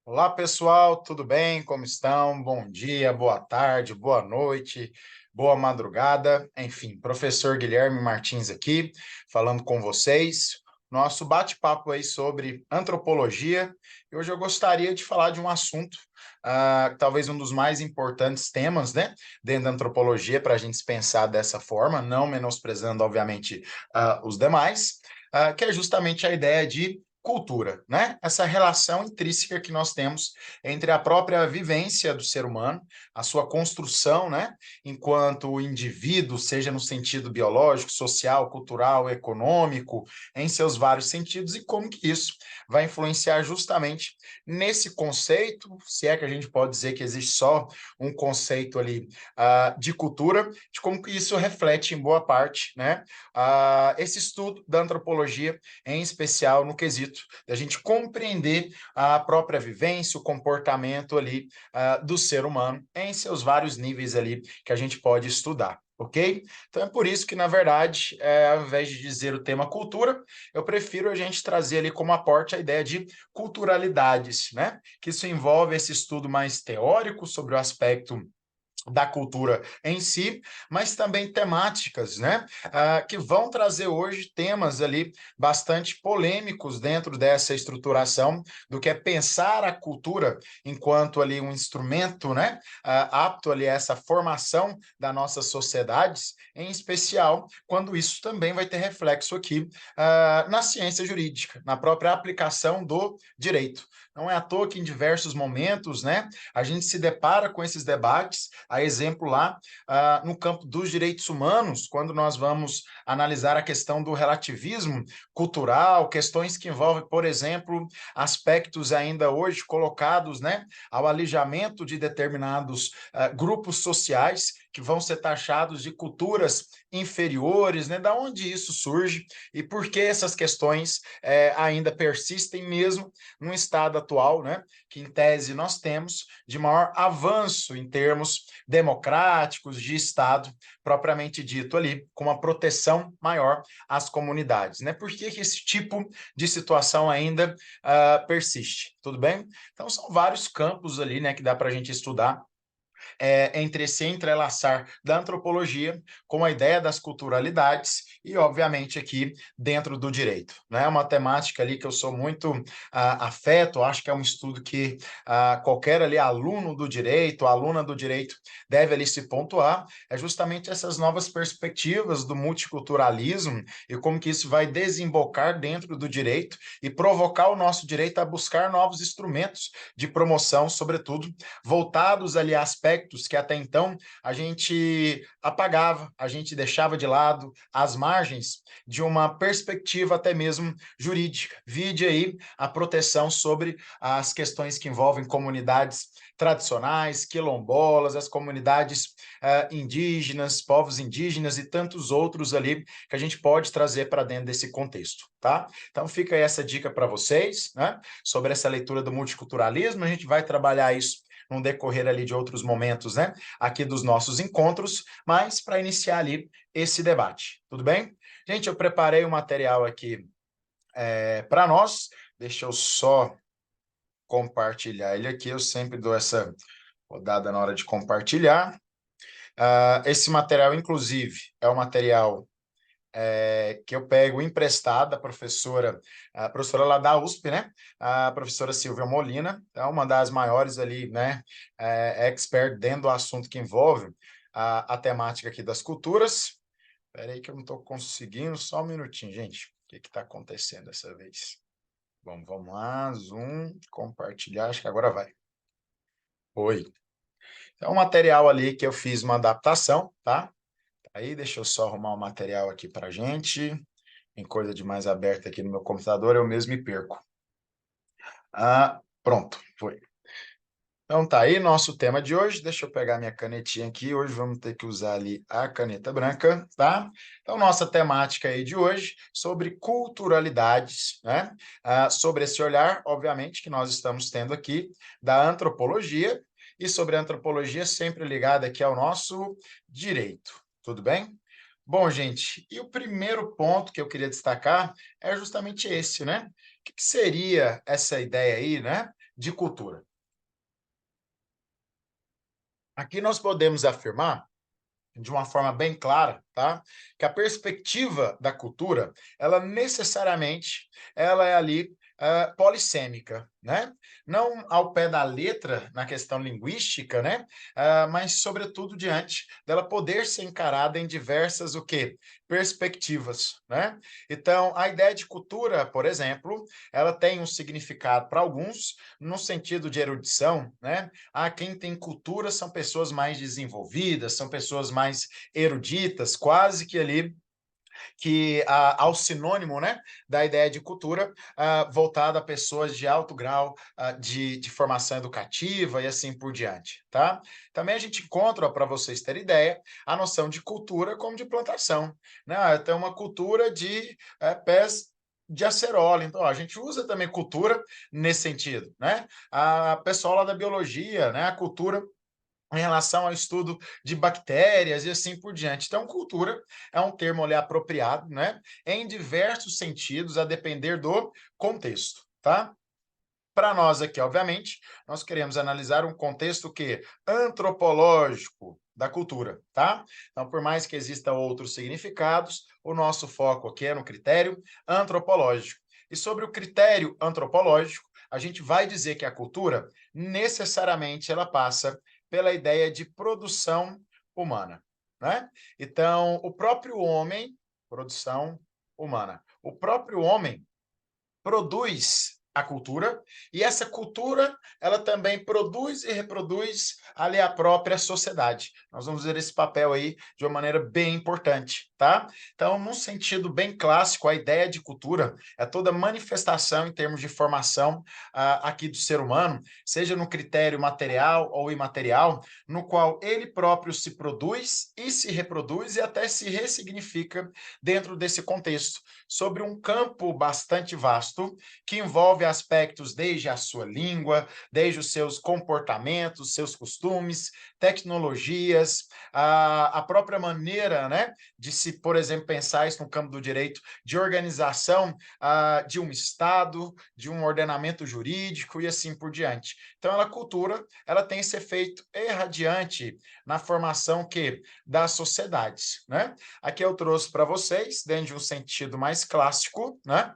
Olá, pessoal, tudo bem? Como estão? Bom dia, boa tarde, boa noite, boa madrugada. Enfim, professor Guilherme Martins aqui, falando com vocês. Nosso bate-papo aí sobre antropologia. E hoje eu gostaria de falar de um assunto, talvez um dos mais importantes temas, né, dentro da antropologia, para a gente pensar dessa forma, não menosprezando, obviamente, os demais, que é justamente a ideia de cultura, né? Essa relação intrínseca que nós temos entre a própria vivência do ser humano, a sua construção, né, enquanto indivíduo, seja no sentido biológico, social, cultural, econômico, em seus vários sentidos, e como que isso vai influenciar justamente nesse conceito, se é que a gente pode dizer que existe só um conceito ali de cultura, de como que isso reflete em boa parte, né, esse estudo da antropologia, em especial no quesito da gente compreender a própria vivência, o comportamento ali do ser humano em seus vários níveis ali que a gente pode estudar. Ok? Então é por isso que, na verdade, ao invés de dizer o tema cultura, eu prefiro a gente trazer ali como aporte a ideia de culturalidades, né? Que isso envolve esse estudo mais teórico sobre o aspecto da cultura em si, mas também temáticas, né, que vão trazer hoje temas ali bastante polêmicos dentro dessa estruturação do que é pensar a cultura enquanto ali um instrumento, né, apto ali a essa formação das nossas sociedades, em especial quando isso também vai ter reflexo aqui na ciência jurídica, na própria aplicação do direito. Não é à toa que em diversos momentos, né, a gente se depara com esses debates, a exemplo lá no campo dos direitos humanos, quando nós vamos analisar a questão do relativismo cultural, questões que envolvem, por exemplo, aspectos ainda hoje colocados, né, ao alijamento de determinados grupos sociais que vão ser taxados de culturas inferiores, né? Da onde isso surge e por que essas questões ainda persistem mesmo no estado atual, né? Que em tese nós temos de maior avanço em termos democráticos de Estado, propriamente dito ali, com uma proteção maior às comunidades. Né? Por que, que esse tipo de situação ainda persiste? Tudo bem? Então, são vários campos ali, né, que dá para a gente estudar entre se entrelaçar da antropologia com a ideia das culturalidades e, obviamente, aqui dentro do direito. Né? É uma temática ali que eu sou muito afeto, acho que é um estudo que qualquer ali aluno do direito, aluna do direito deve ali se pontuar, é justamente essas novas perspectivas do multiculturalismo e como que isso vai desembocar dentro do direito e provocar o nosso direito a buscar novos instrumentos de promoção, sobretudo voltados ali a aspectos que até então a gente apagava, a gente deixava de lado, às margens de uma perspectiva até mesmo jurídica. Vide aí a proteção sobre as questões que envolvem comunidades tradicionais, quilombolas, as comunidades indígenas, povos indígenas e tantos outros ali que a gente pode trazer para dentro desse contexto, tá? Então fica aí essa dica para vocês, né? Sobre essa leitura do multiculturalismo, a gente vai trabalhar isso no decorrer ali de outros momentos, né, aqui dos nossos encontros, mas para iniciar ali esse debate, tudo bem? Gente, eu preparei um material aqui para nós, deixa eu só compartilhar ele aqui, eu sempre dou essa rodada na hora de compartilhar. Esse material, inclusive, é um material que eu pego emprestado da professora, a professora lá da USP, né? A professora Silvia Molina, é uma das maiores ali, né? Expert dentro do assunto que envolve a temática aqui das culturas. Espera aí que eu não estou conseguindo, só um minutinho, gente. O que está acontecendo dessa vez? Vamos lá, zoom, compartilhar, acho que agora vai. Oi. É um material ali que eu fiz uma adaptação, tá? Aí deixa eu só arrumar o material aqui para gente. Em coisa de mais aberta aqui no meu computador, eu mesmo me perco. Pronto, foi. Então tá aí nosso tema de hoje. Deixa eu pegar minha canetinha aqui. Hoje vamos ter que usar ali a caneta branca, tá? Então, nossa temática aí de hoje sobre culturalidades, né? Sobre esse olhar, obviamente, que nós estamos tendo aqui da antropologia e sobre a antropologia sempre ligada aqui ao nosso direito. Tudo bem? Bom, gente, e o primeiro ponto que eu queria destacar é justamente esse, né? O que seria essa ideia aí, né? de cultura. Aqui nós podemos afirmar de uma forma bem clara, tá? Que a perspectiva da cultura, ela necessariamente, ela é ali polissêmica, né? Não ao pé da letra na questão linguística, né? Mas sobretudo diante dela poder ser encarada em diversas o quê? Perspectivas, né? Então, a ideia de cultura, por exemplo, ela tem um significado para alguns no sentido de erudição, né? Quem tem cultura são pessoas mais desenvolvidas, são pessoas mais eruditas, quase que ali que ao sinônimo, né, da ideia de cultura voltada a pessoas de alto grau de formação educativa e assim por diante, tá? Também a gente encontra, para vocês terem ideia, a noção de cultura como de plantação, né? Tem uma cultura de pés de acerola. Então, ó, a gente usa também cultura nesse sentido, né? A pessoal lá da biologia, né? A cultura em relação ao estudo de bactérias e assim por diante. Então, cultura é um termo ali apropriado, né? Em diversos sentidos, a depender do contexto, tá? Para nós aqui, obviamente, nós queremos analisar um contexto que antropológico da cultura, tá? Então, por mais que existam outros significados, o nosso foco aqui é no critério antropológico. E sobre o critério antropológico, a gente vai dizer que a cultura necessariamente ela passa pela ideia de produção humana, né? Então, o próprio homem, produção humana. O próprio homem produz a cultura, e essa cultura, ela também produz e reproduz ali a própria sociedade. Nós vamos ver esse papel aí de uma maneira bem importante, tá? Então, num sentido bem clássico, a ideia de cultura é toda manifestação em termos de formação aqui do ser humano, seja no critério material ou imaterial, no qual ele próprio se produz e se reproduz e até se ressignifica dentro desse contexto, sobre um campo bastante vasto, que envolve aspectos desde a sua língua, desde os seus comportamentos, seus costumes, tecnologias, a própria maneira, né, de se, por exemplo, pensar isso no campo do direito, de organização de um Estado, de um ordenamento jurídico e assim por diante. Então, a cultura, ela tem esse efeito irradiante na formação das sociedades, né? Aqui eu trouxe para vocês, dentro de um sentido mais clássico, né?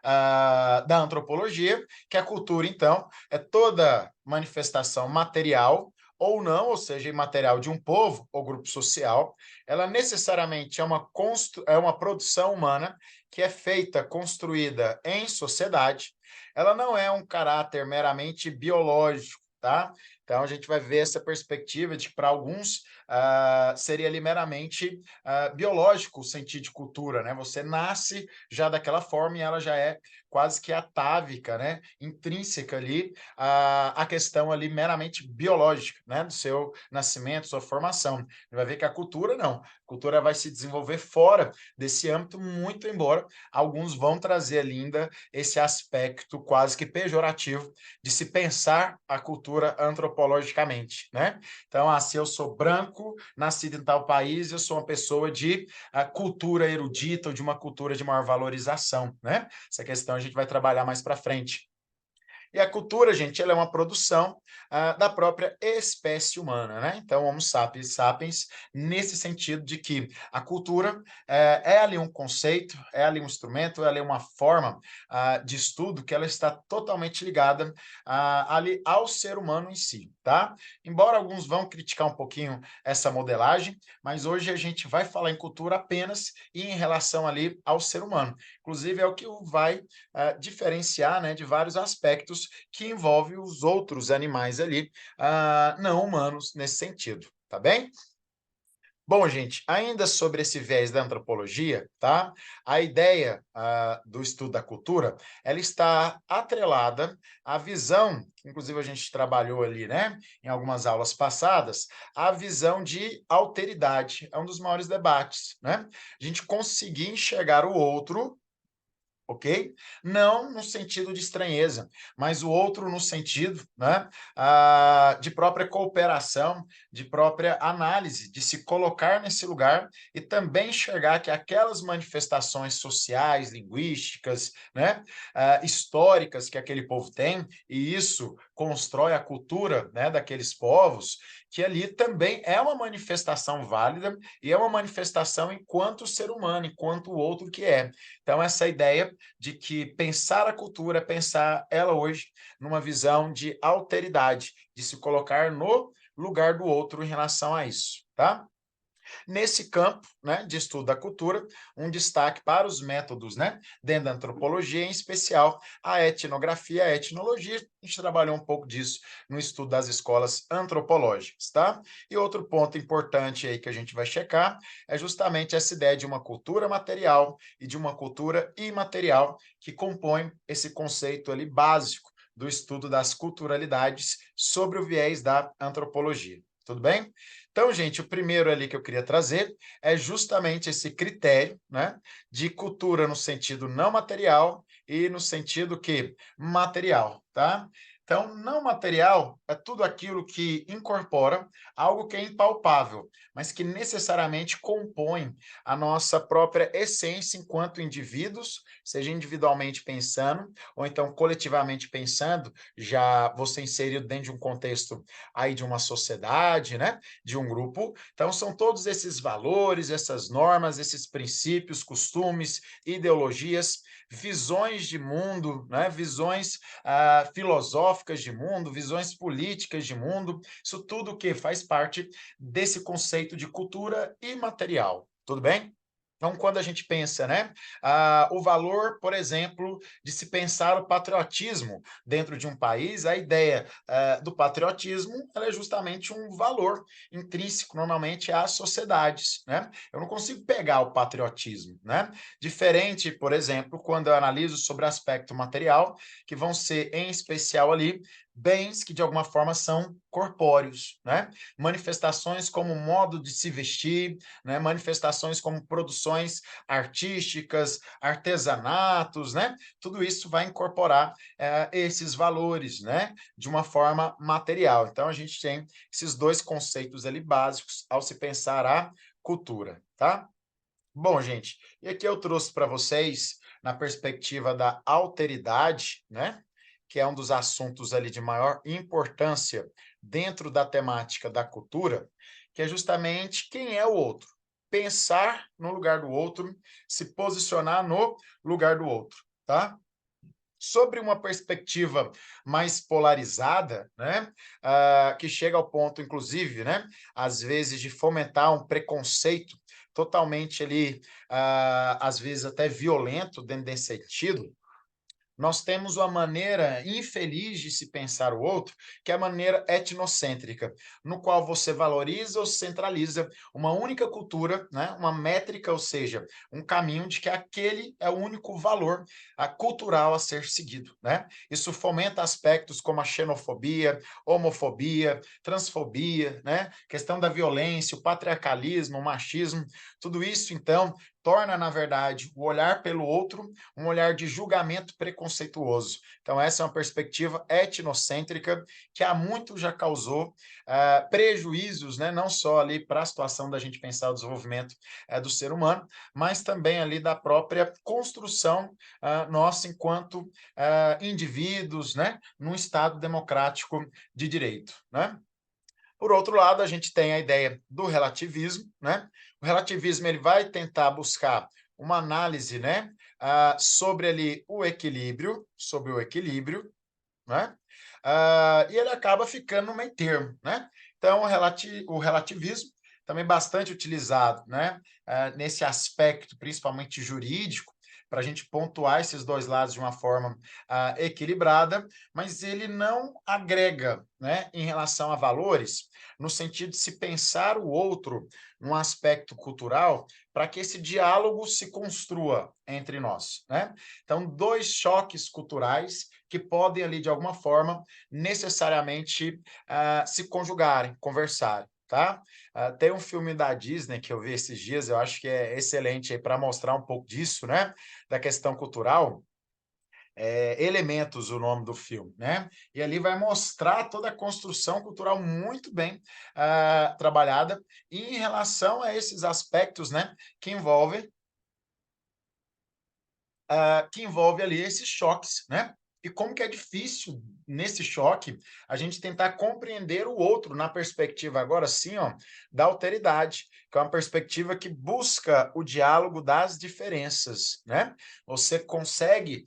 Da antropologia, que a cultura, então, é toda manifestação material ou não, ou seja, imaterial de um povo ou grupo social, ela necessariamente é uma produção humana que é feita, construída em sociedade, ela não é um caráter meramente biológico, tá? Então, a gente vai ver essa perspectiva de que, para alguns, seria ali meramente biológico o sentido de cultura, né? Você nasce já daquela forma e ela já é quase que atávica, né? Intrínseca ali a questão ali meramente biológica, né? Do seu nascimento, sua formação. Você vai ver que a cultura não. A cultura vai se desenvolver fora desse âmbito, muito embora alguns vão trazer ainda esse aspecto quase que pejorativo de se pensar a cultura antropologicamente, né? Então, se eu sou branco, nascido em tal país, eu sou uma pessoa de cultura erudita ou de uma cultura de maior valorização, né? Essa questão a gente vai trabalhar mais para frente. E a cultura, gente, ela é uma produção da própria espécie humana, né? Então, Homo sapiens sapiens, nesse sentido de que a cultura é ali um conceito, é ali um instrumento, é ali uma forma de estudo que ela está totalmente ligada ali ao ser humano em si, tá? Embora alguns vão criticar um pouquinho essa modelagem, mas hoje a gente vai falar em cultura apenas e em relação ali ao ser humano. Inclusive, é o que vai diferenciar, né, de vários aspectos que envolvem os outros animais ali, não humanos nesse sentido, tá bem? Bom, gente, ainda sobre esse viés da antropologia, tá? A ideia do estudo da cultura, ela está atrelada à visão, que inclusive a gente trabalhou ali, né, em algumas aulas passadas, a visão de alteridade. É um dos maiores debates, né? A gente conseguir enxergar o outro ok? Não no sentido de estranheza, mas o outro no sentido, né, de própria cooperação, de própria análise, de se colocar nesse lugar e também enxergar que aquelas manifestações sociais, linguísticas, né, históricas que aquele povo tem, e isso constrói a cultura, né, daqueles povos, que ali também é uma manifestação válida e é uma manifestação enquanto ser humano, enquanto o outro que é. Então, essa ideia de que pensar a cultura, pensar ela hoje numa visão de alteridade, de se colocar no lugar do outro em relação a isso, tá? Nesse campo, né, de estudo da cultura, um destaque para os métodos, né, dentro da antropologia, em especial a etnografia e a etnologia. A gente trabalhou um pouco disso no estudo das escolas antropológicas, tá? E outro ponto importante aí que a gente vai checar é justamente essa ideia de uma cultura material e de uma cultura imaterial que compõe esse conceito ali básico do estudo das culturalidades sobre o viés da antropologia. Tudo bem? Então, gente, o primeiro ali que eu queria trazer é justamente esse critério, né, de cultura no sentido não material e no sentido que material, tá? Então, não material é tudo aquilo que incorpora algo que é impalpável, mas que necessariamente compõe a nossa própria essência enquanto indivíduos, seja individualmente pensando, ou então coletivamente pensando, já você inserido dentro de um contexto aí de uma sociedade, né? De um grupo. Então, são todos esses valores, essas normas, esses princípios, costumes, ideologias, visões de mundo, né? Visões filosóficas de mundo, visões políticas de mundo, isso tudo que faz parte desse conceito de cultura imaterial. Tudo bem? Então, quando a gente pensa, né, o valor, por exemplo, de se pensar o patriotismo dentro de um país, a ideia do patriotismo ela é justamente um valor intrínseco, normalmente, às sociedades, né? Eu não consigo pegar o patriotismo, né? Diferente, por exemplo, quando eu analiso sobre aspecto material, que vão ser, em especial ali, bens que de alguma forma são corpóreos, né? Manifestações como modo de se vestir, né? Manifestações como produções artísticas, artesanatos, né? Tudo isso vai incorporar esses valores, né? De uma forma material. Então a gente tem esses dois conceitos ali básicos ao se pensar a cultura, tá? Bom, gente, e aqui eu trouxe para vocês, na perspectiva da alteridade, né? Que é um dos assuntos ali de maior importância dentro da temática da cultura, que é justamente quem é o outro. Pensar no lugar do outro, se posicionar no lugar do outro, tá? Sobre uma perspectiva mais polarizada, né, que chega ao ponto, inclusive, né, às vezes, de fomentar um preconceito totalmente ali, às vezes até violento dentro desse sentido, nós temos uma maneira infeliz de se pensar o outro, que é a maneira etnocêntrica, no qual você valoriza ou centraliza uma única cultura, né? Uma métrica, ou seja, um caminho de que aquele é o único valor cultural a ser seguido, né? Isso fomenta aspectos como a xenofobia, homofobia, transfobia, né? Questão da violência, o patriarcalismo, o machismo, tudo isso, então, torna, na verdade, o olhar pelo outro um olhar de julgamento preconceituoso. Então, essa é uma perspectiva etnocêntrica que há muito já causou prejuízos, né, não só ali para a situação da gente pensar o desenvolvimento do ser humano, mas também ali da própria construção nossa enquanto indivíduos, né, num Estado democrático de direito, né? Por outro lado, a gente tem a ideia do relativismo, né? O relativismo ele vai tentar buscar uma análise, né, sobre ali o equilíbrio, sobre o equilíbrio, né? E ele acaba ficando no meio termo, né? Então, o relativismo também bastante utilizado, né? Nesse aspecto, principalmente jurídico, para a gente pontuar esses dois lados de uma forma equilibrada, mas ele não agrega, né, em relação a valores, no sentido de se pensar o outro num aspecto cultural, para que esse diálogo se construa entre nós, né? Então, dois choques culturais que podem ali, de alguma forma, necessariamente se conjugarem, conversarem. tá? Tem um filme da Disney que eu vi esses dias, eu acho que é excelente aí para mostrar um pouco disso, né? Da questão cultural. Elementos, o nome do filme, né? E ali vai mostrar toda a construção cultural muito bem trabalhada em relação a esses aspectos, né? Que envolve ali esses choques, né? E como que é difícil nesse choque a gente tentar compreender o outro na perspectiva agora sim, ó, da alteridade, que é uma perspectiva que busca o diálogo das diferenças, né? Você consegue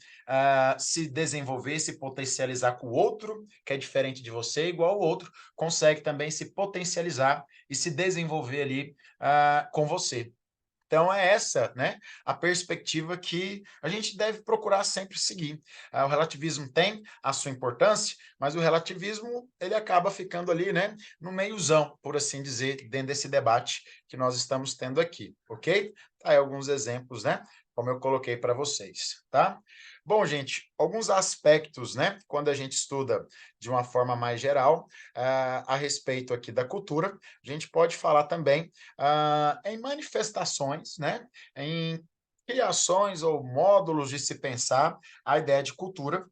se desenvolver, se potencializar com o outro, que é diferente de você, igual o outro, consegue também se potencializar e se desenvolver ali com você. Então é essa, né, a perspectiva que a gente deve procurar sempre seguir. O relativismo tem a sua importância, mas o relativismo ele acaba ficando ali, né, no meiozão, por assim dizer, dentro desse debate que nós estamos tendo aqui, ok? Tá aí alguns exemplos, né, como eu coloquei para vocês, tá? Bom, gente, alguns aspectos, né, quando a gente estuda de uma forma mais geral a respeito aqui da cultura, a gente pode falar também em manifestações, né, em criações ou módulos de se pensar a ideia de cultura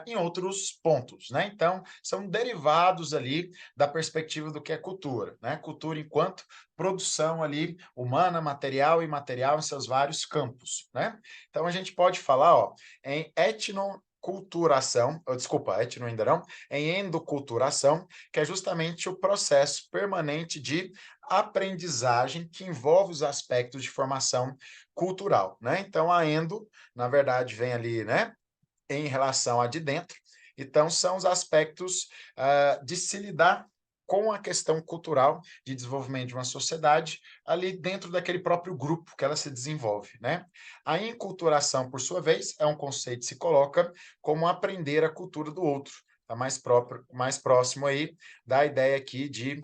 em outros pontos, né? Então, são derivados ali da perspectiva do que é cultura, né? Cultura enquanto produção ali humana, material e imaterial em seus vários campos, né? Então, a gente pode falar, ó, em etnoculturação, desculpa, etno ainda não, em endoculturação, que é justamente o processo permanente de aprendizagem que envolve os aspectos de formação cultural, né? Então, a endo, na verdade, vem ali, né? Em relação a de dentro. Então, são os aspectos de se lidar com a questão cultural de desenvolvimento de uma sociedade ali dentro daquele próprio grupo que ela se desenvolve, né? A enculturação, por sua vez, é um conceito que se coloca como aprender a cultura do outro, está mais próprio, mais próximo aí da ideia aqui de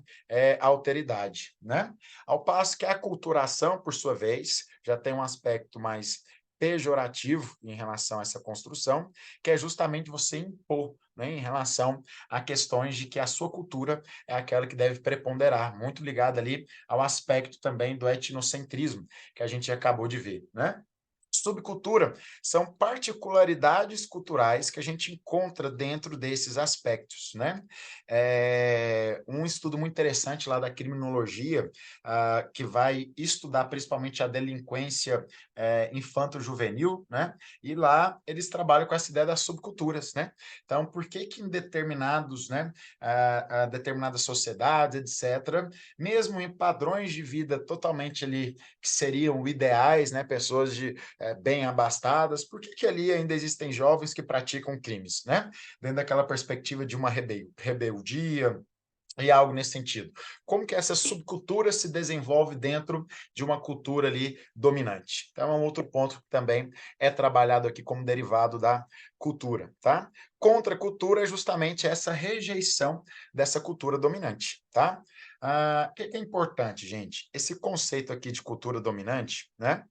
alteridade, né? Ao passo que a aculturação, por sua vez, já tem um aspecto mais pejorativo em relação a essa construção, que é justamente você impor, né, em relação a questões de que a sua cultura é aquela que deve preponderar, muito ligada ali ao aspecto também do etnocentrismo, que a gente acabou de ver, né? Subcultura são particularidades culturais que a gente encontra dentro desses aspectos, né? Um estudo muito interessante lá da criminologia, que vai estudar principalmente a delinquência infanto-juvenil, né? E lá eles trabalham com essa ideia das subculturas, né? Então, por que que em determinados, né, determinadas sociedades, etc., mesmo em padrões de vida totalmente ali que seriam ideais, né, pessoas de bem abastadas, por que que ali ainda existem jovens que praticam crimes, né? Dentro daquela perspectiva de uma rebeldia, e algo nesse sentido. Como que essa subcultura se desenvolve dentro de uma cultura ali dominante? Então, é um outro ponto que também é trabalhado aqui como derivado da cultura, tá? Contracultura é justamente essa rejeição dessa cultura dominante, tá? O que que é importante, gente? Esse conceito aqui de cultura dominante, né?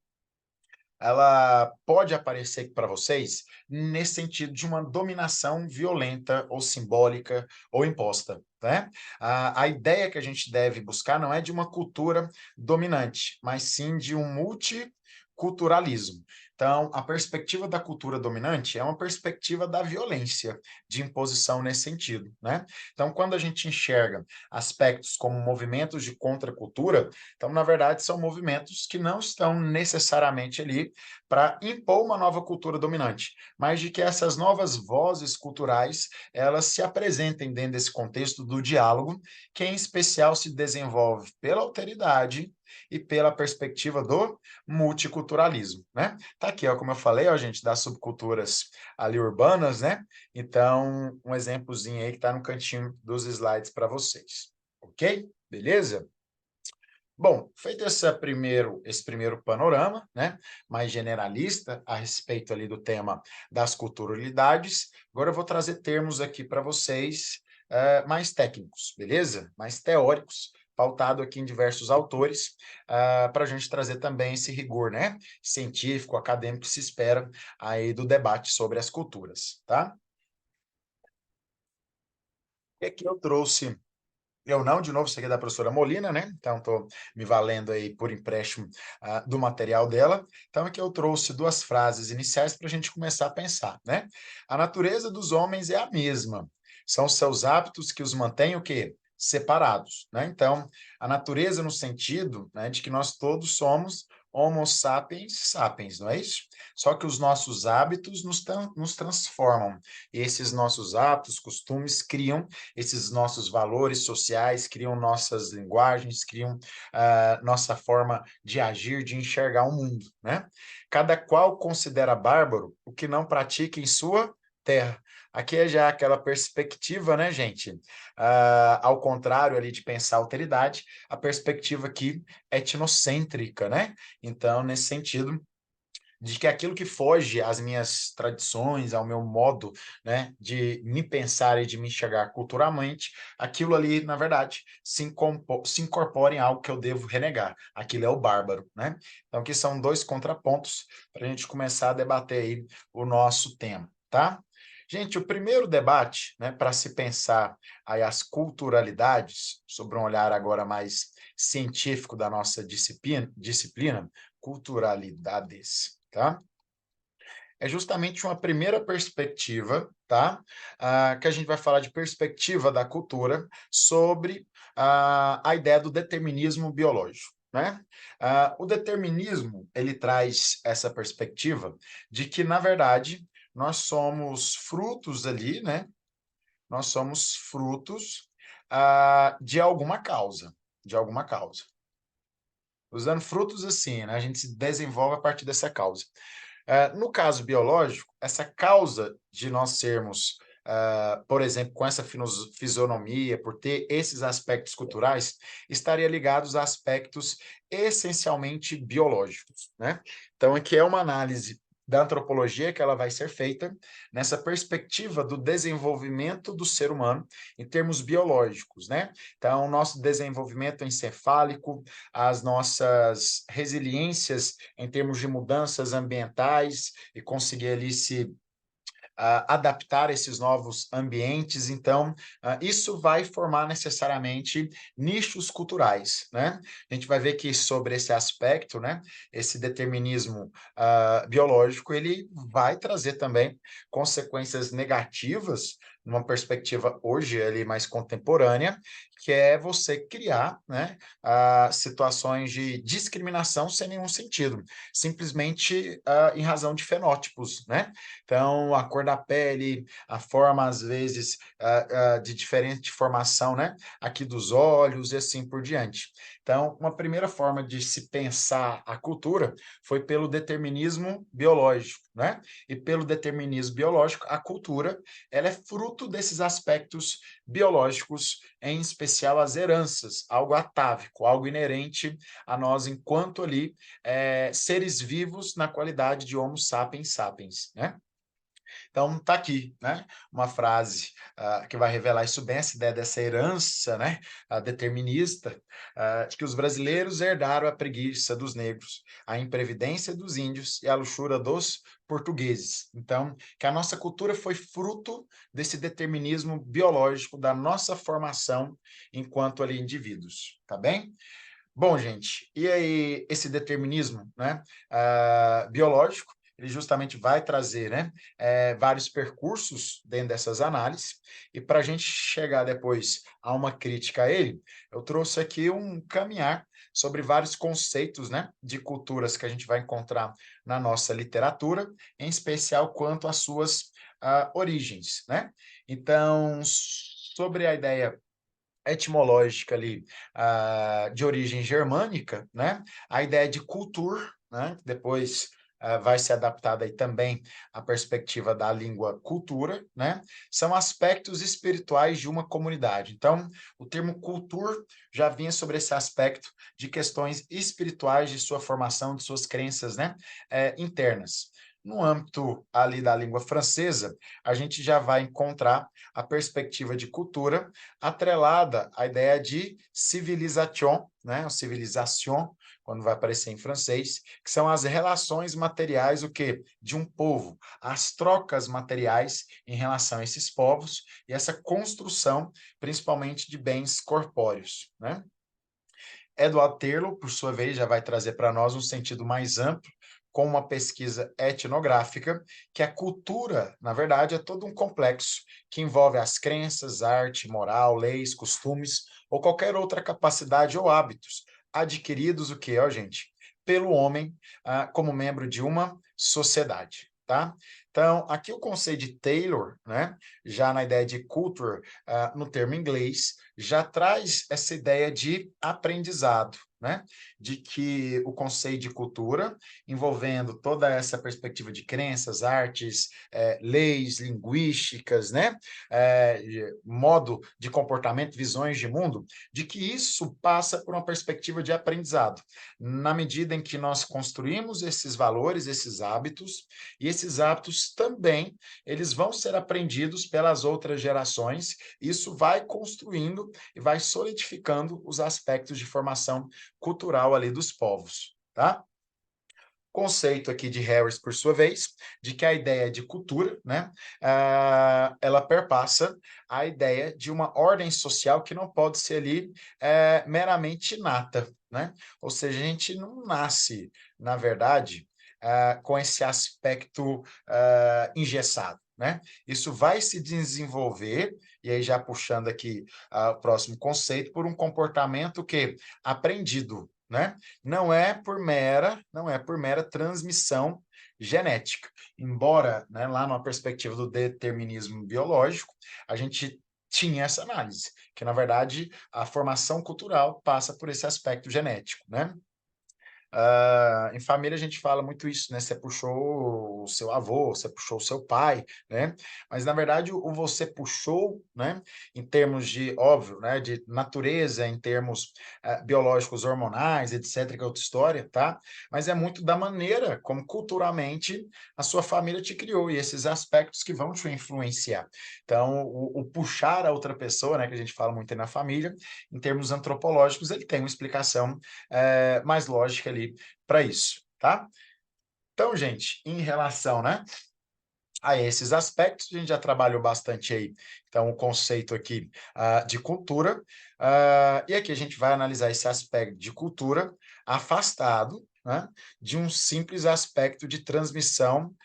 Ela pode aparecer para vocês nesse sentido de uma dominação violenta ou simbólica ou imposta, né? A ideia que a gente deve buscar não é de uma cultura dominante, mas sim de um multiculturalismo. Então, a perspectiva da cultura dominante é uma perspectiva da violência, de imposição nesse sentido, né? Então, quando a gente enxerga aspectos como movimentos de contracultura, então, na verdade, são movimentos que não estão necessariamente ali para impor uma nova cultura dominante, mas de que essas novas vozes culturais elas se apresentem dentro desse contexto do diálogo, que em especial se desenvolve pela alteridade e pela perspectiva do multiculturalismo, né? Tá aqui, ó, como eu falei, ó, gente, das subculturas ali urbanas, né? Então, um exemplozinho aí que está no cantinho dos slides para vocês, ok? Beleza? Bom, feito esse primeiro panorama, né, mais generalista a respeito ali do tema das culturalidades, agora eu vou trazer termos aqui para vocês mais técnicos, beleza? Mais teóricos, pautado aqui em diversos autores, para a gente trazer também esse rigor, né, científico, acadêmico que se espera aí do debate sobre as culturas, tá? E aqui eu trouxe Eu não, de novo, isso aqui é da professora Molina, né? Então, estou me valendo aí por empréstimo do material dela. Então, aqui eu trouxe duas frases iniciais para a gente começar a pensar, né? A natureza dos homens é a mesma. São os seus hábitos que os mantêm o quê? Separados, né? Então, a natureza no sentido, né, de que nós todos somos Homo sapiens sapiens, não é isso? Só que os nossos hábitos nos transformam. E esses nossos hábitos, costumes, criam esses nossos valores sociais, criam nossas linguagens, criam nossa forma de agir, de enxergar o mundo, né? Cada qual considera bárbaro o que não pratica em sua terra. Aqui é já aquela perspectiva, né, gente? Ao contrário ali de pensar alteridade, a perspectiva aqui é etnocêntrica, né? Então, nesse sentido, de que aquilo que foge às minhas tradições, ao meu modo, né, de me pensar e de me enxergar culturalmente, aquilo ali, na verdade, se incorpora em algo que eu devo renegar. Aquilo é o bárbaro, né? Então, aqui são dois contrapontos para a gente começar a debater aí o nosso tema, tá? Gente, o primeiro debate, né, para se pensar aí as culturalidades, sobre um olhar agora mais científico da nossa disciplina culturalidades, tá? É justamente uma primeira perspectiva, tá? Que a gente vai falar de perspectiva da cultura sobre a ideia do determinismo biológico, né? O determinismo, ele traz essa perspectiva de que, na verdade, nós somos frutos ali, né? Nós somos frutos de alguma causa, de alguma causa. Usando frutos assim, né? A gente se desenvolve a partir dessa causa. No caso biológico, essa causa de nós sermos, por exemplo, com essa fisionomia, por ter esses aspectos culturais, estaria ligados a aspectos essencialmente biológicos, né? Então, aqui é uma análise da antropologia que ela vai ser feita nessa perspectiva do desenvolvimento do ser humano em termos biológicos, né? Então, o nosso desenvolvimento encefálico, as nossas resiliências em termos de mudanças ambientais e conseguir ali se adaptar a esses novos ambientes. Então, isso vai formar necessariamente nichos culturais, né? A gente vai ver que sobre esse aspecto, né, esse determinismo biológico, ele vai trazer também consequências negativas numa perspectiva hoje ali mais contemporânea, que é você criar, né, situações de discriminação sem nenhum sentido, simplesmente em razão de fenótipos, né? Então, a cor da pele, a forma, às vezes, de diferente formação, né? Aqui dos olhos e assim por diante. Então, uma primeira forma de se pensar a cultura foi pelo determinismo biológico, né? E pelo determinismo biológico, a cultura, ela é fruto desses aspectos biológicos, em especial as heranças, algo atávico, algo inerente a nós enquanto ali seres vivos na qualidade de Homo sapiens sapiens, né? Então, está aqui, né, uma frase que vai revelar isso bem, essa ideia dessa herança, né, determinista, de que os brasileiros herdaram a preguiça dos negros, a imprevidência dos índios e a luxúria dos portugueses. Então, que a nossa cultura foi fruto desse determinismo biológico da nossa formação enquanto ali indivíduos, tá bem? Bom, gente, e aí esse determinismo, né, biológico, ele justamente vai trazer, né, vários percursos dentro dessas análises, e para a gente chegar depois a uma crítica a ele, eu trouxe aqui um caminhar sobre vários conceitos, né, de culturas que a gente vai encontrar na nossa literatura, em especial quanto às suas origens, né? Então, sobre a ideia etimológica ali, de origem germânica, né? A ideia de cultur, né? Depois vai ser adaptada aí também à perspectiva da língua cultura, né? São aspectos espirituais de uma comunidade. Então, o termo cultur já vinha sobre esse aspecto de questões espirituais de sua formação, de suas crenças, né? Internas. No âmbito ali da língua francesa, a gente já vai encontrar a perspectiva de cultura atrelada à ideia de civilisation, né? Civilização, quando vai aparecer em francês, que são as relações materiais, o quê? De um povo, as trocas materiais em relação a esses povos e essa construção, principalmente de bens corpóreos, né? Edward Taylor, por sua vez, já vai trazer para nós um sentido mais amplo, com uma pesquisa etnográfica, que a cultura, na verdade, é todo um complexo que envolve as crenças, arte, moral, leis, costumes ou qualquer outra capacidade ou hábitos adquiridos, o que, ó, gente? Pelo homem, como membro de uma sociedade, tá? Então, aqui o conceito de Taylor, né, já na ideia de culture, no termo inglês, já traz essa ideia de aprendizado, né? De que o conceito de cultura, envolvendo toda essa perspectiva de crenças, artes, leis linguísticas, né? Modo de comportamento, visões de mundo, de que isso passa por uma perspectiva de aprendizado, na medida em que nós construímos esses valores, esses hábitos, e esses hábitos também, eles vão ser aprendidos pelas outras gerações, isso vai construindo e vai solidificando os aspectos de formação cultural ali dos povos, tá? Conceito aqui de Harris, por sua vez, de que a ideia de cultura, né, ela perpassa a ideia de uma ordem social que não pode ser ali meramente inata, né? Ou seja, a gente não nasce, na verdade, com esse aspecto engessado, né? Isso vai se desenvolver, e aí já puxando aqui o próximo conceito, por um comportamento que aprendido, né? Não é por mera transmissão genética. Embora, né, lá numa perspectiva do determinismo biológico, a gente tinha essa análise, que na verdade a formação cultural passa por esse aspecto genético, né? Em família a gente fala muito isso, né? Você puxou o seu avô, você puxou o seu pai, né? Mas na verdade o você puxou, né? Em termos de, óbvio, né? De natureza, em termos biológicos, hormonais, etc., que é outra história, tá? Mas é muito da maneira como culturalmente a sua família te criou e esses aspectos que vão te influenciar. Então, o puxar a outra pessoa, né? Que a gente fala muito aí na família, em termos antropológicos, ele tem uma explicação mais lógica ali para isso, tá? Então, gente, em relação, né, a esses aspectos, a gente já trabalhou bastante aí, então, o conceito aqui de cultura, e aqui a gente vai analisar esse aspecto de cultura afastado, né, de um simples aspecto de transmissão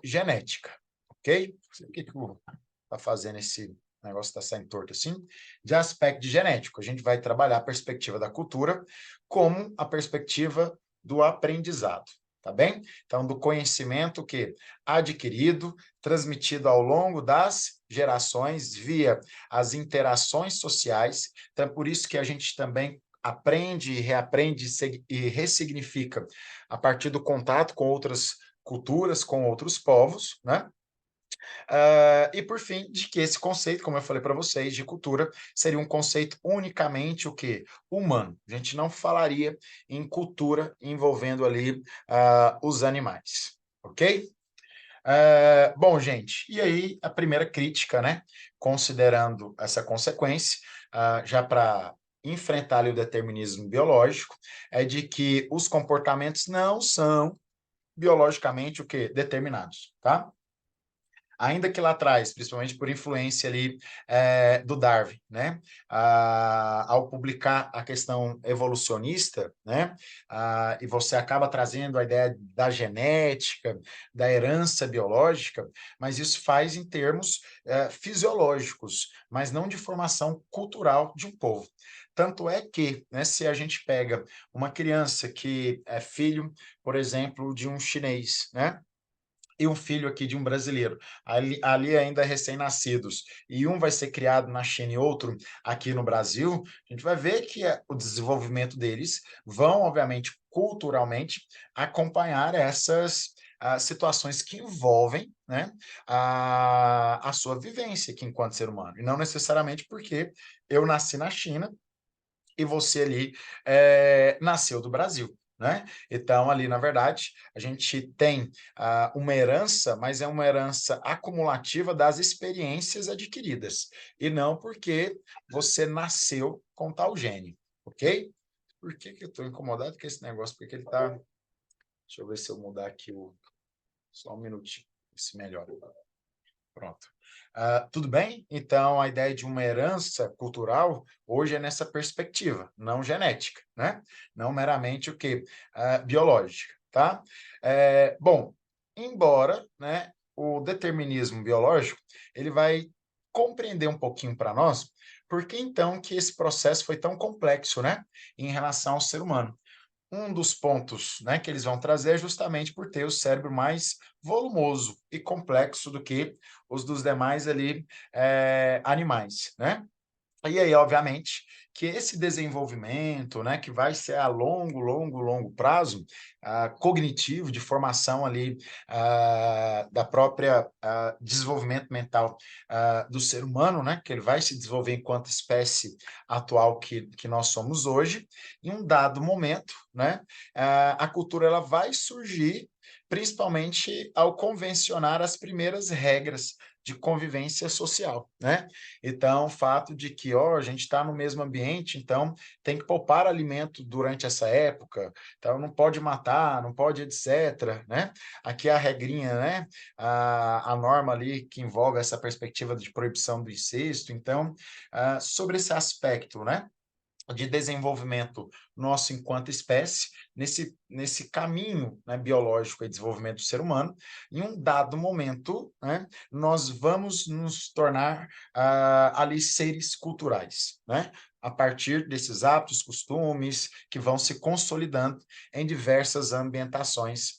genética, ok? Não sei o que está fazendo esse negócio está saindo torto assim, de aspecto genético. A gente vai trabalhar a perspectiva da cultura como a perspectiva do aprendizado, tá bem? Então, do conhecimento que adquirido, transmitido ao longo das gerações via as interações sociais. Então, é por isso que a gente também aprende, reaprende e ressignifica a partir do contato com outras culturas, com outros povos, né? E por fim, de que esse conceito, como eu falei para vocês, de cultura, seria um conceito unicamente o quê? Humano. A gente não falaria em cultura envolvendo ali os animais, ok? Bom, gente, e aí a primeira crítica, né? Considerando essa consequência, já para enfrentar ali o determinismo biológico, é de que os comportamentos não são biologicamente o quê? Determinados, tá? Ainda que lá atrás, principalmente por influência ali do Darwin, né? Ao publicar a questão evolucionista, né? E você acaba trazendo a ideia da genética, da herança biológica, mas isso faz em termos fisiológicos, mas não de formação cultural de um povo. Tanto é que, né, se a gente pega uma criança que é filho, por exemplo, de um chinês, né? E um filho aqui de um brasileiro, ali ainda recém-nascidos, e um vai ser criado na China e outro aqui no Brasil, a gente vai ver que o desenvolvimento deles vão, obviamente, culturalmente, acompanhar essas situações que envolvem, né, a sua vivência aqui enquanto ser humano, e não necessariamente porque eu nasci na China e você ali nasceu do Brasil. Né? Então, ali, na verdade, a gente tem uma herança, mas é uma herança acumulativa das experiências adquiridas, e não porque você nasceu com tal gene, ok? por que que eu estou incomodado com esse negócio? Porque ele está... Deixa eu ver se eu mudar aqui só um minutinho, se melhora. Pronto. Tudo bem? Então, a ideia de uma herança cultural hoje é nessa perspectiva, não genética, né? Não meramente o quê? Biológica, tá? Bom, embora, né, o determinismo biológico, ele vai compreender um pouquinho para nós por que então que esse processo foi tão complexo, né, em relação ao ser humano. Um dos pontos, né, que eles vão trazer é justamente por ter o cérebro mais volumoso e complexo do que os dos demais ali, animais, né? E aí, obviamente, que esse desenvolvimento, né, que vai ser a longo, longo, longo prazo, cognitivo, de formação ali, da própria desenvolvimento mental do ser humano, né, que ele vai se desenvolver enquanto espécie atual que nós somos hoje, em um dado momento, né, a cultura ela vai surgir principalmente ao convencionar as primeiras regras de convivência social, né? Então, o fato de que, ó, a gente está no mesmo ambiente, então tem que poupar alimento durante essa época, então não pode matar, não pode, etc., né? Aqui a regrinha, né? A norma ali que envolve essa perspectiva de proibição do incesto. Então, sobre esse aspecto, né, de desenvolvimento nosso enquanto espécie, nesse caminho, né, biológico e desenvolvimento do ser humano, em um dado momento, né, nós vamos nos tornar ali seres culturais, né? A partir desses hábitos, costumes que vão se consolidando em diversas ambientações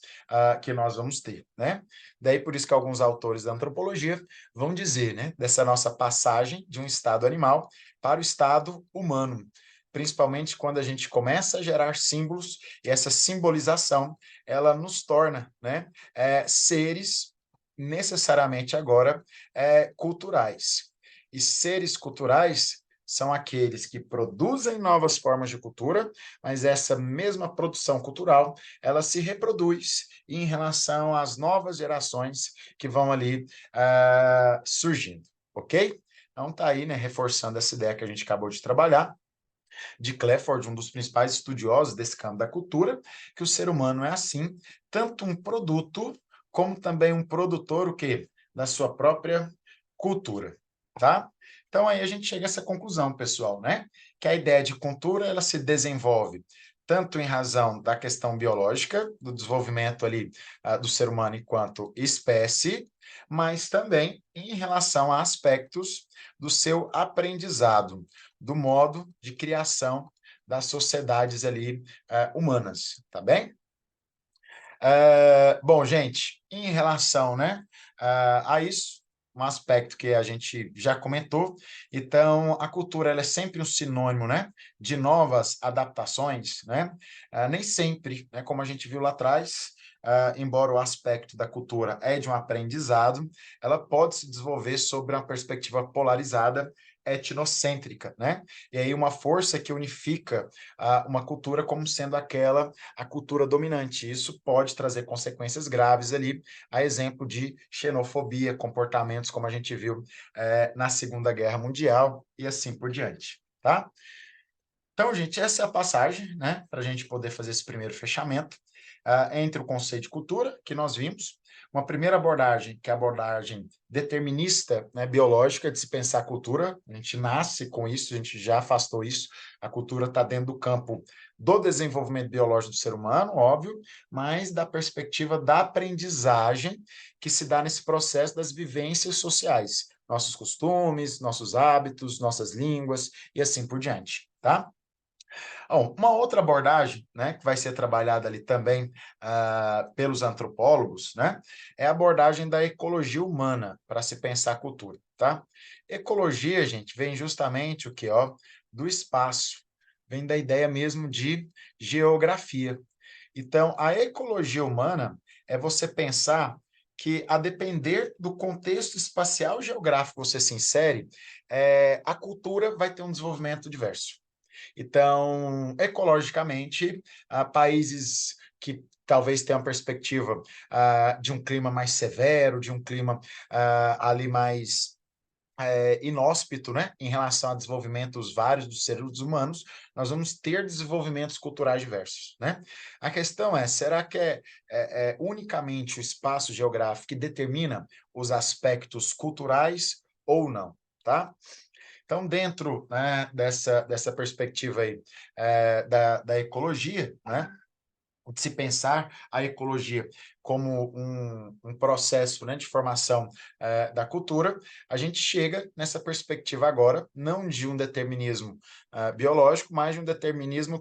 que nós vamos ter, né? Daí por isso que alguns autores da antropologia vão dizer, né, dessa nossa passagem de um estado animal para o estado humano, principalmente quando a gente começa a gerar símbolos e essa simbolização ela nos torna, né, seres necessariamente agora culturais. E seres culturais são aqueles que produzem novas formas de cultura, mas essa mesma produção cultural ela se reproduz em relação às novas gerações que vão ali surgindo, ok? Então tá aí, né, reforçando essa ideia que a gente acabou de trabalhar de Clifford, um dos principais estudiosos desse campo da cultura, que o ser humano é assim, tanto um produto como também um produtor o quê? Da sua própria cultura, tá? Então aí a gente chega a essa conclusão, pessoal, né? Que a ideia de cultura ela se desenvolve tanto em razão da questão biológica, do desenvolvimento ali do ser humano enquanto espécie, mas também em relação a aspectos do seu aprendizado, do modo de criação das sociedades ali humanas, tá bem? Bom, gente, em relação, né, a isso, um aspecto que a gente já comentou, então a cultura ela é sempre um sinônimo, né, de novas adaptações, né? Nem sempre, né, como a gente viu lá atrás, embora o aspecto da cultura é de um aprendizado, ela pode se desenvolver sobre uma perspectiva polarizada, etnocêntrica, né? E aí uma força que unifica uma cultura como sendo a cultura dominante. Isso pode trazer consequências graves ali, a exemplo de xenofobia, comportamentos como a gente viu na Segunda Guerra Mundial e assim por diante, tá? Então, gente, essa é a passagem, né, para a gente poder fazer esse primeiro fechamento entre o conceito de cultura, que nós vimos, uma primeira abordagem, que é a abordagem determinista, né, biológica, de se pensar a cultura, a gente nasce com isso, a gente já afastou isso, a cultura está dentro do campo do desenvolvimento biológico do ser humano, óbvio, mas da perspectiva da aprendizagem que se dá nesse processo das vivências sociais, nossos costumes, nossos hábitos, nossas línguas e assim por diante, tá? Bom, uma outra abordagem, né, que vai ser trabalhada ali também pelos antropólogos, né, é a abordagem da ecologia humana para se pensar a cultura, tá? Ecologia, gente, vem justamente o que, ó, do espaço, vem da ideia mesmo de geografia. Então, a ecologia humana é você pensar que, a depender do contexto espacial geográfico que você se insere, a cultura vai ter um desenvolvimento diverso. Então, ecologicamente, países que talvez tenham a perspectiva de um clima mais severo, de um clima ali mais inóspito, né, em relação a desenvolvimentos vários dos seres humanos, nós vamos ter desenvolvimentos culturais diversos, né? A questão é, será que é unicamente o espaço geográfico que determina os aspectos culturais ou não, tá? Então, dentro, né, dessa perspectiva aí, da ecologia, né, de se pensar a ecologia como um processo, né, de formação da cultura, a gente chega nessa perspectiva agora, não de um determinismo biológico, mas de um determinismo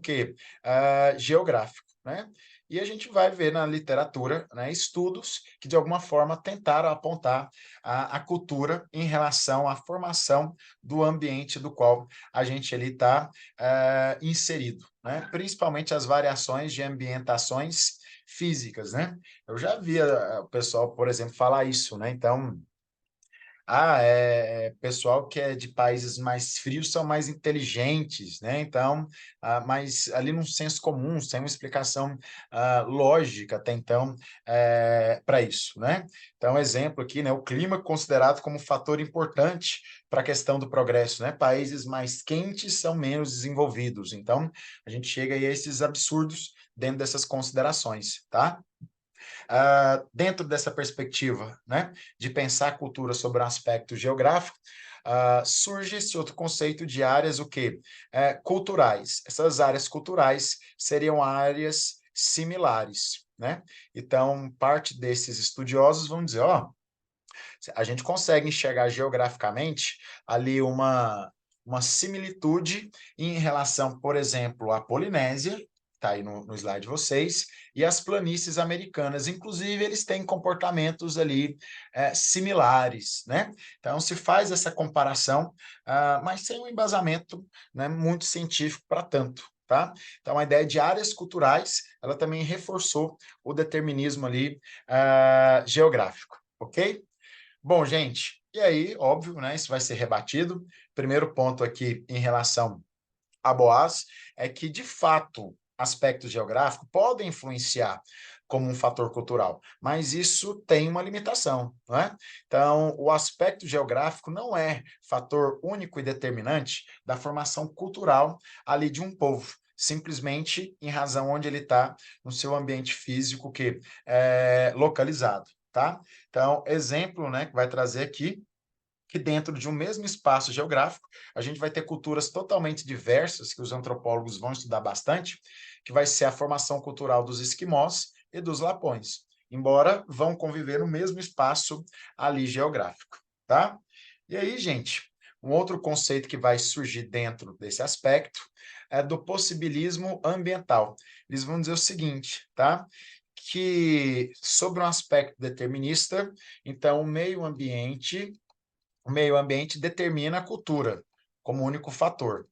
geográfico, né? E a gente vai ver na literatura, né, estudos que, de alguma forma, tentaram apontar a cultura em relação à formação do ambiente do qual a gente ali está inserido, né? Principalmente as variações de ambientações físicas, né? Eu já via o pessoal, por exemplo, falar isso, né? Então, pessoal que é de países mais frios são mais inteligentes, né? Então, mas ali num senso comum, sem uma explicação lógica até então para isso, né? Então, exemplo aqui, né? O clima considerado como fator importante para a questão do progresso, né? Países mais quentes são menos desenvolvidos. Então, a gente chega aí a esses absurdos dentro dessas considerações, tá? Dentro dessa perspectiva, né, de pensar a cultura sobre um aspecto geográfico, surge esse outro conceito de áreas o quê? Culturais. Essas áreas culturais seriam áreas similares, né? Então, parte desses estudiosos vão dizer, ó, a gente consegue enxergar geograficamente ali uma similitude em relação, por exemplo, à Polinésia, está aí no slide de vocês, e as planícies americanas. Inclusive, eles têm comportamentos ali similares, né? Então, se faz essa comparação, mas sem um embasamento, né, muito científico para tanto. Tá? Então, a ideia de áreas culturais, ela também reforçou o determinismo ali geográfico, ok? Bom, gente, e aí, óbvio, né, isso vai ser rebatido. Primeiro ponto aqui em relação a Boaz é que, de fato, aspectos geográficos podem influenciar como um fator cultural, mas isso tem uma limitação, não é? Então, o aspecto geográfico não é fator único e determinante da formação cultural ali de um povo, simplesmente em razão onde ele está no seu ambiente físico que é localizado, tá? Então, exemplo, né, que vai trazer aqui que dentro de um mesmo espaço geográfico, a gente vai ter culturas totalmente diversas, que os antropólogos vão estudar bastante, que vai ser a formação cultural dos esquimós e dos lapões, embora vão conviver no mesmo espaço ali geográfico, tá? E aí, gente, um outro conceito que vai surgir dentro desse aspecto é do possibilismo ambiental. Eles vão dizer o seguinte, tá? Que sobre um aspecto determinista, então o meio ambiente determina a cultura como único fator.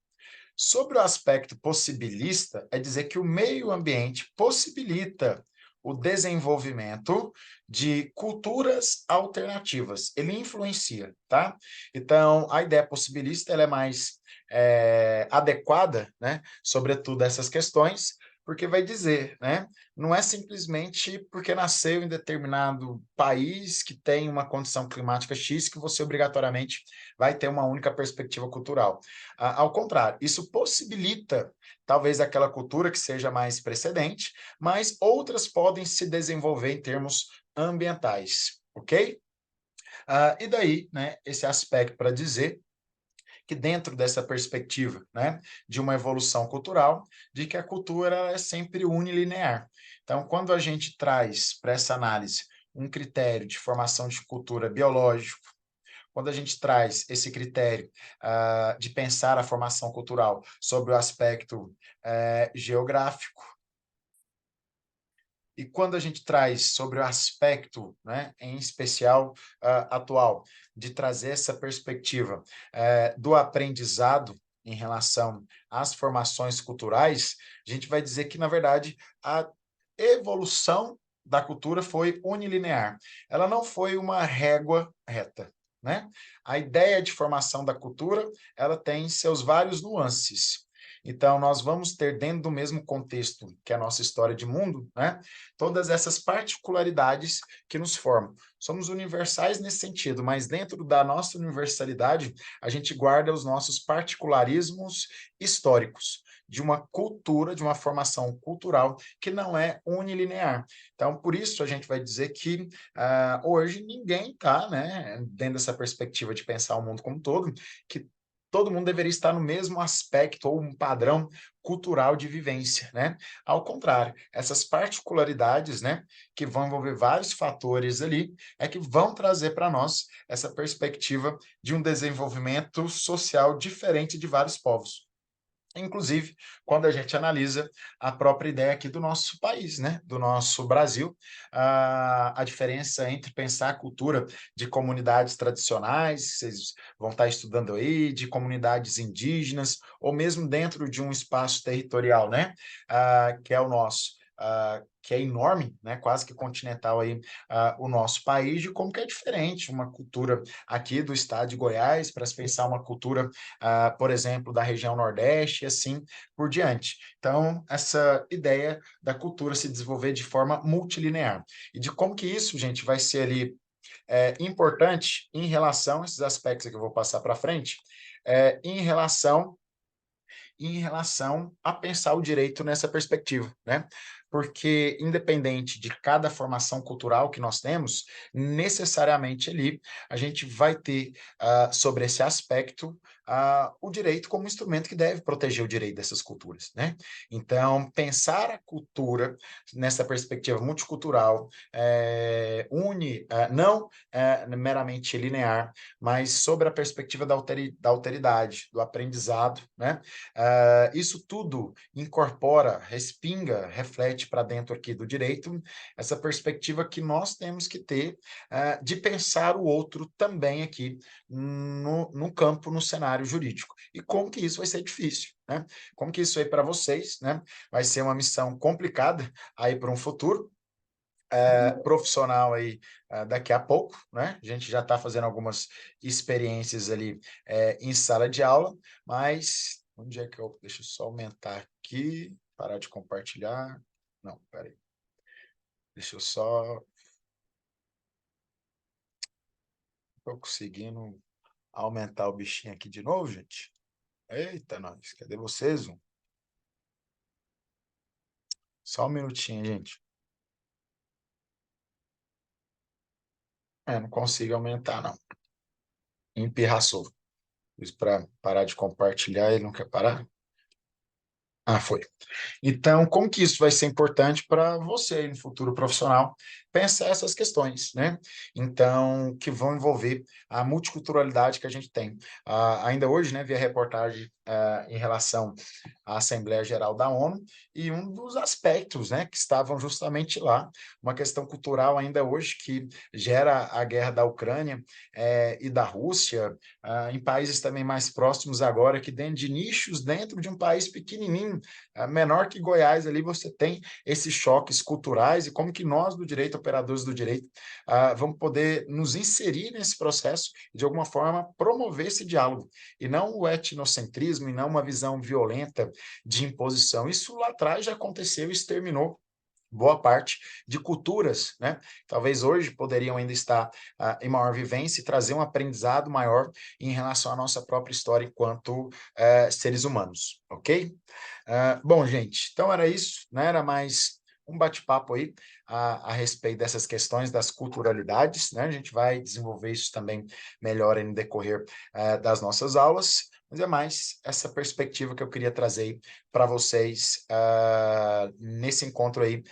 Sobre o aspecto possibilista, é dizer que o meio ambiente possibilita o desenvolvimento de culturas alternativas. Ele influencia, tá? Então, a ideia possibilista ela é mais adequada, né? Sobretudo essas questões, porque vai dizer, né? Não é simplesmente porque nasceu em determinado país que tem uma condição climática X que você obrigatoriamente vai ter uma única perspectiva cultural. Ao contrário, isso possibilita talvez aquela cultura que seja mais precedente, mas outras podem se desenvolver em termos ambientais, ok? E daí, né, esse aspecto para dizer que dentro dessa perspectiva, né, de uma evolução cultural, de que a cultura é sempre unilinear. Então, quando a gente traz para essa análise um critério de formação de cultura biológico, quando a gente traz esse critério de pensar a formação cultural sobre o aspecto geográfico, e quando a gente traz sobre o aspecto, né, em especial atual, de trazer essa perspectiva do aprendizado em relação às formações culturais, a gente vai dizer que, na verdade, a evolução da cultura foi unilinear. Ela não foi uma régua reta, né? A ideia de formação da cultura, ela tem seus vários nuances. Então, nós vamos ter dentro do mesmo contexto que a nossa história de mundo, né, todas essas particularidades que nos formam. Somos universais nesse sentido, mas dentro da nossa universalidade, a gente guarda os nossos particularismos históricos, de uma cultura, de uma formação cultural que não é unilinear. Então, por isso, a gente vai dizer que hoje ninguém está, né, dentro dessa perspectiva de pensar o mundo como um todo, que todo mundo deveria estar no mesmo aspecto ou um padrão cultural de vivência, né? Ao contrário, essas particularidades, né, que vão envolver vários fatores ali, é que vão trazer para nós essa perspectiva de um desenvolvimento social diferente de vários povos. Inclusive, quando a gente analisa a própria ideia aqui do nosso país, né, do nosso Brasil, a diferença entre pensar a cultura de comunidades tradicionais, vocês vão estar estudando aí, de comunidades indígenas, ou mesmo dentro de um espaço territorial, né, que é o nosso, que é enorme, né, quase que continental aí, o nosso país, de como que é diferente uma cultura aqui do estado de Goiás, para se pensar uma cultura por exemplo, da região Nordeste e assim por diante. Então, essa ideia da cultura se desenvolver de forma multilinear. E de como que isso, gente, vai ser ali importante em relação a esses aspectos que eu vou passar para frente, em relação a pensar o direito nessa perspectiva, né? Porque, independente de cada formação cultural que nós temos, necessariamente ali a gente vai ter sobre esse aspecto o direito como instrumento que deve proteger o direito dessas culturas, né? Então, pensar a cultura nessa perspectiva multicultural não meramente linear, mas sobre a perspectiva da alteridade, do aprendizado, né? Isso tudo incorpora, respinga, reflete para dentro aqui do direito, essa perspectiva que nós temos que ter de pensar o outro também aqui no campo, no cenário jurídico. E como que isso vai ser difícil, né? Como que isso aí para vocês, né? Vai ser uma missão complicada aí para um futuro, profissional aí daqui a pouco, né? A gente já está fazendo algumas experiências ali em sala de aula, mas onde é que eu. Deixa eu só aumentar aqui, parar de compartilhar. Não, peraí. Deixa eu só. Estou conseguindo aumentar o bichinho aqui de novo, gente. Eita, nós, cadê vocês? Só um minutinho, gente. Não consigo aumentar, não. Empirraçou. Isso para parar de compartilhar, ele não quer parar? Ah, foi. Então, como que isso vai ser importante para você aí no futuro profissional? Pensar essas questões, né? Então, que vão envolver a multiculturalidade que a gente tem. Ainda hoje, né, vi a reportagem em relação à Assembleia Geral da ONU e um dos aspectos, né, que estavam justamente lá, uma questão cultural ainda hoje que gera a guerra da Ucrânia e da Rússia, em países também mais próximos agora, que dentro de nichos, dentro de um país pequenininho, menor que Goiás, ali você tem esses choques culturais e como que nós do direito, operadores do direito, vamos poder nos inserir nesse processo e, de alguma forma, promover esse diálogo, e não o etnocentrismo, e não uma visão violenta de imposição. Isso lá atrás já aconteceu e exterminou boa parte de culturas, né? Talvez hoje poderiam ainda estar em maior vivência e trazer um aprendizado maior em relação à nossa própria história enquanto seres humanos, ok? Bom, gente, então era isso, né? Era mais um bate-papo aí a respeito dessas questões das culturalidades, né? A gente vai desenvolver isso também melhor no decorrer das nossas aulas, mas é mais essa perspectiva que eu queria trazer para vocês nesse encontro aí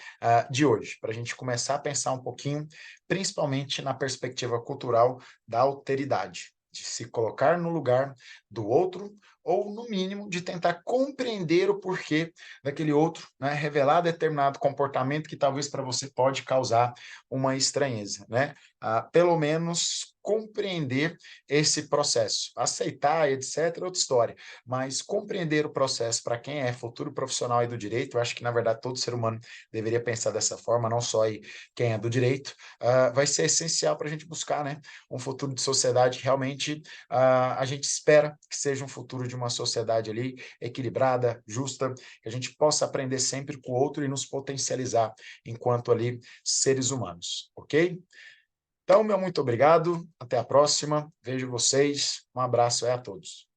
de hoje, para a gente começar a pensar um pouquinho, principalmente na perspectiva cultural da alteridade, de se colocar no lugar do outro, ou, no mínimo, de tentar compreender o porquê daquele outro, né, revelar determinado comportamento que talvez para você pode causar uma estranheza, né? pelo menos compreender esse processo. Aceitar, etc., é outra história, mas compreender o processo para quem é futuro profissional aí do direito, eu acho que, na verdade, todo ser humano deveria pensar dessa forma, não só aí quem é do direito, vai ser essencial para a gente buscar, né, um futuro de sociedade que realmente a gente espera que seja um futuro de uma sociedade ali equilibrada, justa, que a gente possa aprender sempre com o outro e nos potencializar enquanto ali seres humanos, ok? Então, meu muito obrigado, até a próxima, vejo vocês, um abraço aí a todos.